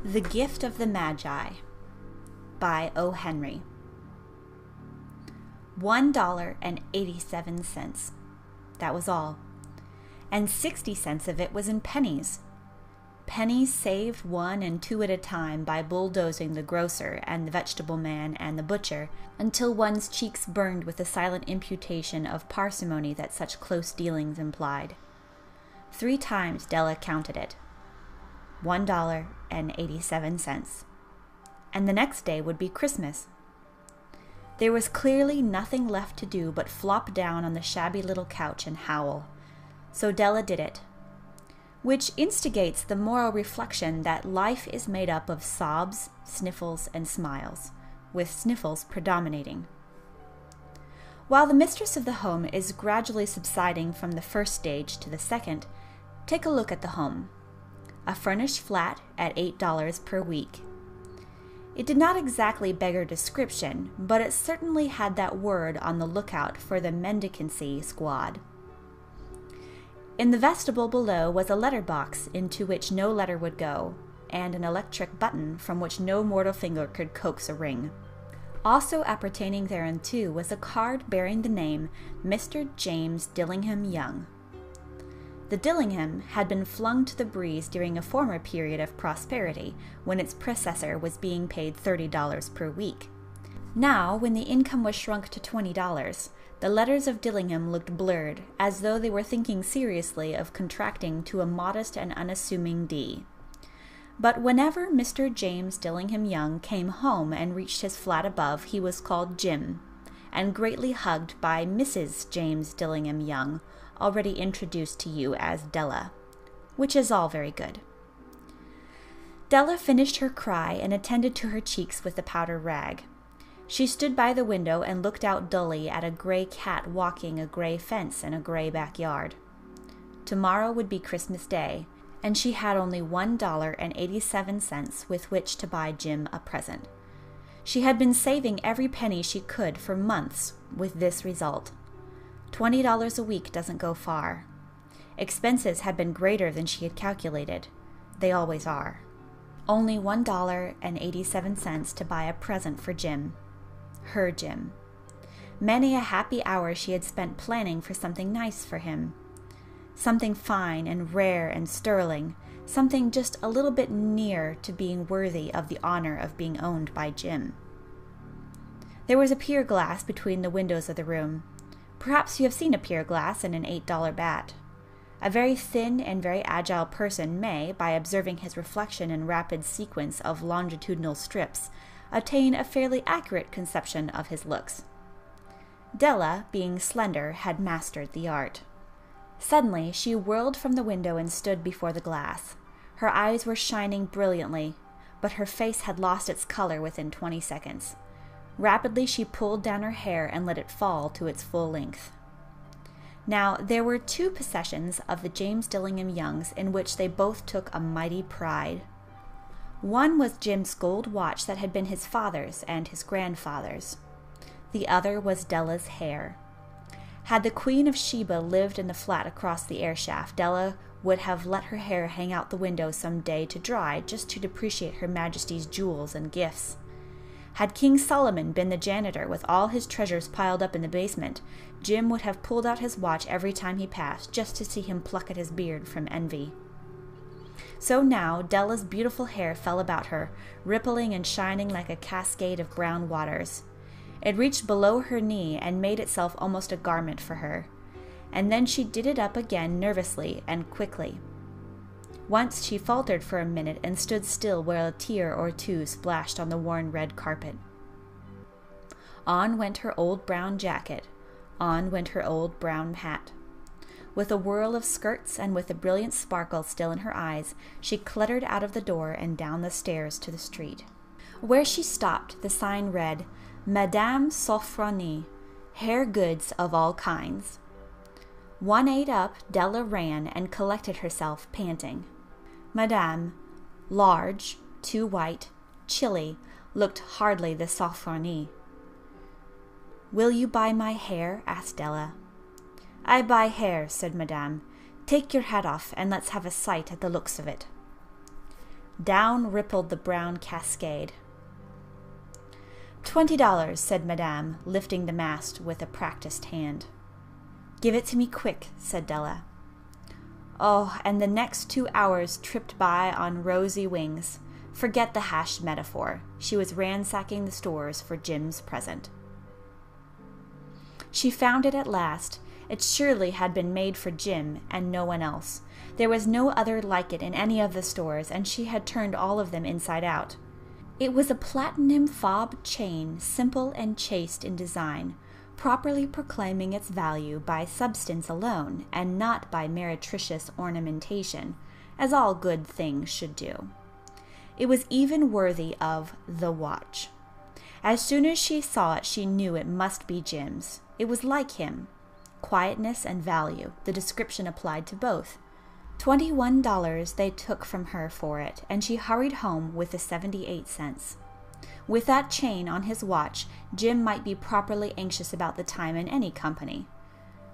The Gift of the Magi by O. Henry. $1.87. That was all. And 60 cents of it was in pennies. Pennies saved 1 and 2 at a time by bulldozing the grocer and the vegetable man and the butcher until one's cheeks burned with the silent imputation of parsimony that such close dealings implied. 3 times Della counted it. $1.87. And the next day would be Christmas. There was clearly nothing left to do but flop down on the shabby little couch and howl. So Della did it, which instigates the moral reflection that life is made up of sobs, sniffles, and smiles, with sniffles predominating. While the mistress of the home is gradually subsiding from the first stage to the second, take a look at the home. A furnished flat at $8 per week. It did not exactly beggar description, but it certainly had that word on the lookout for the mendicancy squad. In the vestibule below was a letter box into which no letter would go, and an electric button from which no mortal finger could coax a ring. Also appertaining thereunto was a card bearing the name Mr. James Dillingham Young. The Dillingham had been flung to the breeze during a former period of prosperity, when its predecessor was being paid $30 per week. Now, when the income was shrunk to $20, the letters of Dillingham looked blurred, as though they were thinking seriously of contracting to a modest and unassuming D. But whenever Mr. James Dillingham Young came home and reached his flat above, he was called Jim, and greatly hugged by Mrs. James Dillingham Young, already introduced to you as Della, which is all very good. Della finished her cry and attended to her cheeks with the powder rag. She stood by the window and looked out dully at a gray cat walking a gray fence in a gray backyard. Tomorrow would be Christmas Day, and she had only $1.87 with which to buy Jim a present. She had been saving every penny she could for months, with this result. $20 a week doesn't go far. Expenses had been greater than she had calculated. They always are. Only $1.87 to buy a present for Jim. Her Jim. Many a happy hour she had spent planning for something nice for him. Something fine and rare and sterling. Something just a little bit near to being worthy of the honor of being owned by Jim. There was a pier glass between the windows of the room. Perhaps you have seen a pier glass in an $8 bat. A very thin and very agile person may, by observing his reflection in rapid sequence of longitudinal strips, attain a fairly accurate conception of his looks. Della, being slender, had mastered the art. Suddenly she whirled from the window and stood before the glass. Her eyes were shining brilliantly, but her face had lost its color within 20 seconds. Rapidly she pulled down her hair and let it fall to its full length. Now, there were 2 possessions of the James Dillingham Youngs in which they both took a mighty pride. One was Jim's gold watch that had been his father's and his grandfather's. The other was Della's hair. Had the Queen of Sheba lived in the flat across the air shaft, Della would have let her hair hang out the window some day to dry, just to depreciate Her Majesty's jewels and gifts. Had King Solomon been the janitor with all his treasures piled up in the basement, Jim would have pulled out his watch every time he passed, just to see him pluck at his beard from envy. So now Della's beautiful hair fell about her, rippling and shining like a cascade of brown waters. It reached below her knee and made itself almost a garment for her, and then she did it up again nervously and quickly. Once she faltered for a minute and stood still while a tear or 2 splashed on the worn red carpet. On went her old brown jacket. On went her old brown hat. With a whirl of skirts and with a brilliant sparkle still in her eyes, she clattered out of the door and down the stairs to the street. Where she stopped, the sign read, Madame Sofronie, hair goods of all kinds. 1/8 up, Della ran and collected herself, panting. Madame, large, too white, chilly, looked hardly the Sofronie. "Will you buy my hair?" asked Della. "I buy hair," said Madame. "Take your hat off, and let's have a sight at the looks of it." Down rippled the brown cascade. $20, said Madame, lifting the mast with a practiced hand. Give it to me quick, said Della. Oh, and the next 2 hours tripped by on rosy wings. Forget the hashed metaphor. She was ransacking the stores for Jim's present. She found it at last. It surely had been made for Jim and no one else. There was no other like it in any of the stores, and she had turned all of them inside out. It was a platinum fob chain, simple and chaste in design, properly proclaiming its value by substance alone and not by meretricious ornamentation, as all good things should do. It was even worthy of the watch. As soon as she saw it, she knew it must be Jim's. It was like him. Quietness and value, the description applied to both. $21 they took from her for it, and she hurried home with the 78 cents. With that chain on his watch, Jim might be properly anxious about the time in any company.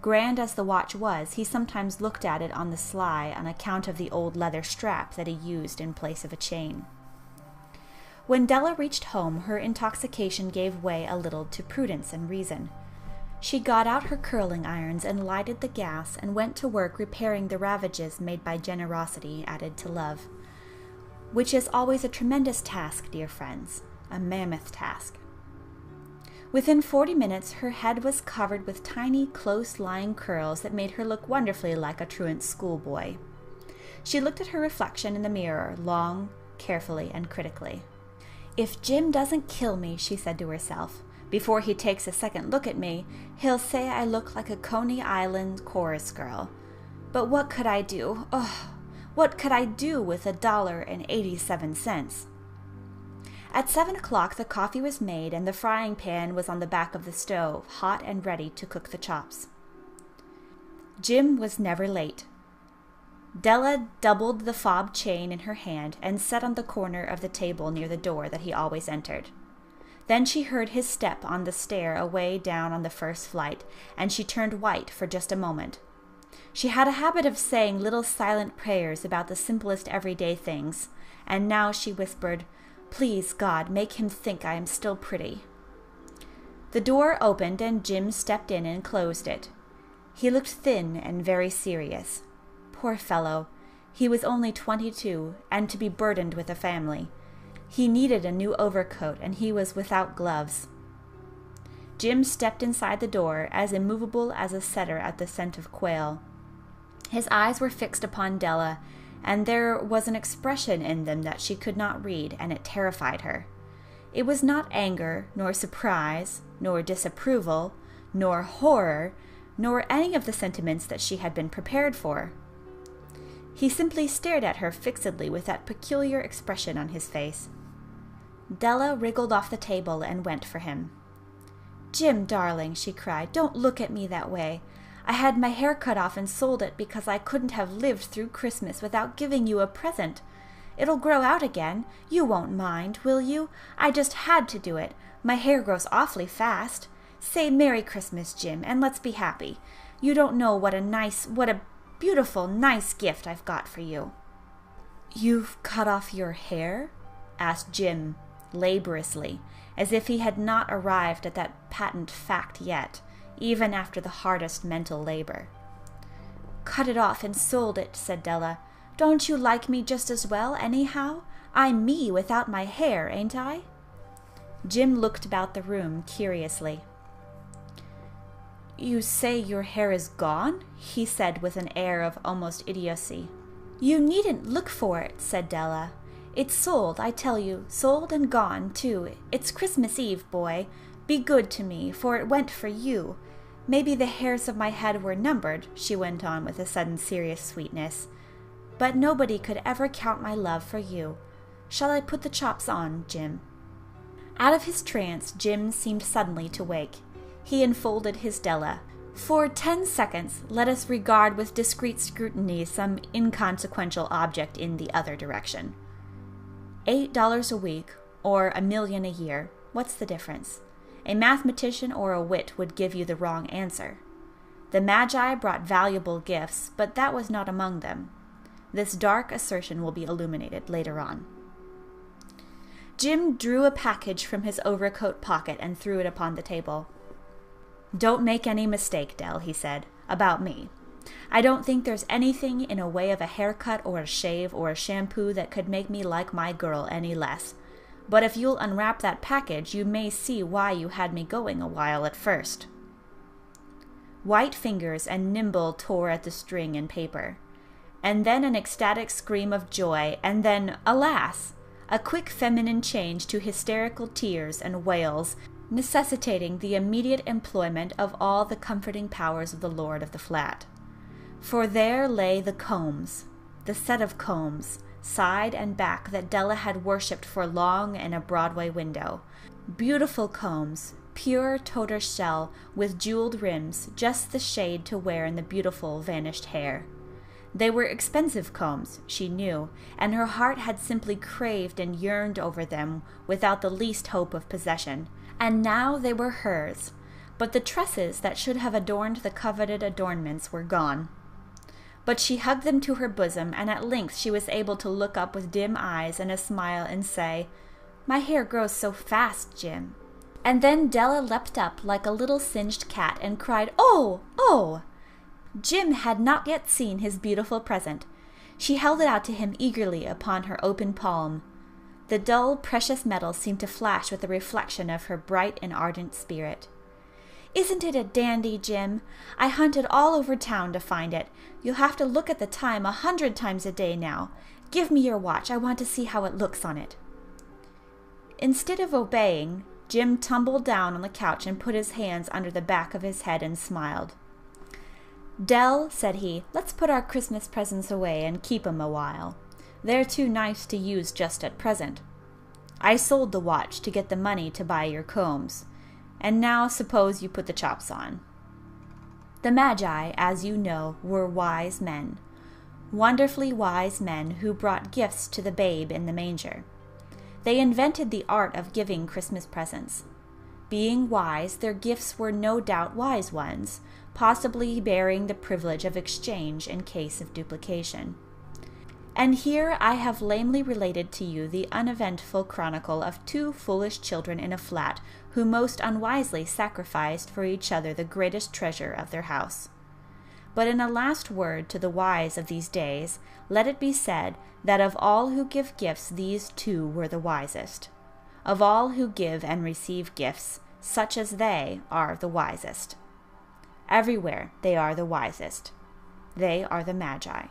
Grand as the watch was, he sometimes looked at it on the sly on account of the old leather strap that he used in place of a chain. When Della reached home, her intoxication gave way a little to prudence and reason. She got out her curling irons and lighted the gas and went to work repairing the ravages made by generosity added to love, which is always a tremendous task, dear friends, a mammoth task. Within 40 minutes, her head was covered with tiny, close-lying curls that made her look wonderfully like a truant schoolboy. She looked at her reflection in the mirror, long, carefully, and critically. If Jim doesn't kill me, she said to herself, before he takes a second look at me, he'll say I look like a Coney Island chorus girl. But what could I do? Oh, what could I do with $1.87? At 7 o'clock the coffee was made and the frying pan was on the back of the stove, hot and ready to cook the chops. Jim was never late. Della doubled the fob chain in her hand and sat on the corner of the table near the door that he always entered. Then she heard his step on the stair away down on the first flight, and she turned white for just a moment. She had a habit of saying little silent prayers about the simplest everyday things, and now she whispered, "Please, God, make him think I am still pretty." The door opened and Jim stepped in and closed it. He looked thin and very serious. Poor fellow, he was only 22, and to be burdened with a family. He needed a new overcoat, and he was without gloves. Jim stepped inside the door, as immovable as a setter at the scent of quail. His eyes were fixed upon Della, and there was an expression in them that she could not read, and it terrified her. It was not anger, nor surprise, nor disapproval, nor horror, nor any of the sentiments that she had been prepared for. He simply stared at her fixedly with that peculiar expression on his face. Della wriggled off the table and went for him. "Jim, darling," she cried, "don't look at me that way. I had my hair cut off and sold it because I couldn't have lived through Christmas without giving you a present. It'll grow out again. You won't mind, will you? I just had to do it. My hair grows awfully fast. Say Merry Christmas, Jim, and let's be happy. You don't know what a beautiful, nice gift I've got for you." "You've cut off your hair?" asked Jim, laboriously, as if he had not arrived at that patent fact yet, even after the hardest mental labor. "Cut it off and sold it," said Della. "Don't you like me just as well, anyhow? I'm me without my hair, ain't I?" Jim looked about the room curiously. "You say your hair is gone?" he said with an air of almost idiocy. "You needn't look for it," said Della. "It's sold, I tell you, sold and gone, too. It's Christmas Eve, boy. Be good to me, for it went for you. Maybe the hairs of my head were numbered," she went on with a sudden serious sweetness. "But nobody could ever count my love for you. Shall I put the chops on, Jim?" Out of his trance, Jim seemed suddenly to wake. He enfolded his Della. For 10 seconds, let us regard with discreet scrutiny some inconsequential object in the other direction. $8 a week, or $1 million a year, what's the difference? A mathematician or a wit would give you the wrong answer. The Magi brought valuable gifts, but that was not among them. This dark assertion will be illuminated later on. Jim drew a package from his overcoat pocket and threw it upon the table. "Don't make any mistake, Dell," he said, "about me. I don't think there's anything in a way of a haircut or a shave or a shampoo that could make me like my girl any less. But if you'll unwrap that package, you may see why you had me going a while at first." White fingers and nimble tore at the string and paper. And then an ecstatic scream of joy, and then, alas, a quick feminine change to hysterical tears and wails, necessitating the immediate employment of all the comforting powers of the lord of the flat. For there lay the combs, the set of combs, side and back, that Della had worshipped for long in a Broadway window. Beautiful combs, pure tortoise shell with jeweled rims, just the shade to wear in the beautiful vanished hair. They were expensive combs, she knew, and her heart had simply craved and yearned over them without the least hope of possession. And now they were hers, but the tresses that should have adorned the coveted adornments were gone. But she hugged them to her bosom, and at length she was able to look up with dim eyes and a smile and say, "My hair grows so fast, Jim." And then Della leapt up like a little singed cat and cried, "Oh, oh!" Jim had not yet seen his beautiful present. She held it out to him eagerly upon her open palm. The dull, precious metal seemed to flash with the reflection of her bright and ardent spirit. "Isn't it a dandy, Jim? I hunted all over town to find it. You'll have to look at the time 100 times a day now. Give me your watch. I want to see how it looks on it." Instead of obeying, Jim tumbled down on the couch and put his hands under the back of his head and smiled. "Dell," said he, "let's put our Christmas presents away and keep 'em a while. They're too nice to use just at present. I sold the watch to get the money to buy your combs. And now suppose you put the chops on." The Magi, as you know, were wise men. Wonderfully wise men who brought gifts to the babe in the manger. They invented the art of giving Christmas presents. Being wise, their gifts were no doubt wise ones, possibly bearing the privilege of exchange in case of duplication. And here I have lamely related to you the uneventful chronicle of 2 foolish children in a flat who most unwisely sacrificed for each other the greatest treasure of their house. But in a last word to the wise of these days, let it be said that of all who give gifts, these 2 were the wisest. Of all who give and receive gifts, such as they are the wisest. Everywhere they are the wisest. They are the Magi.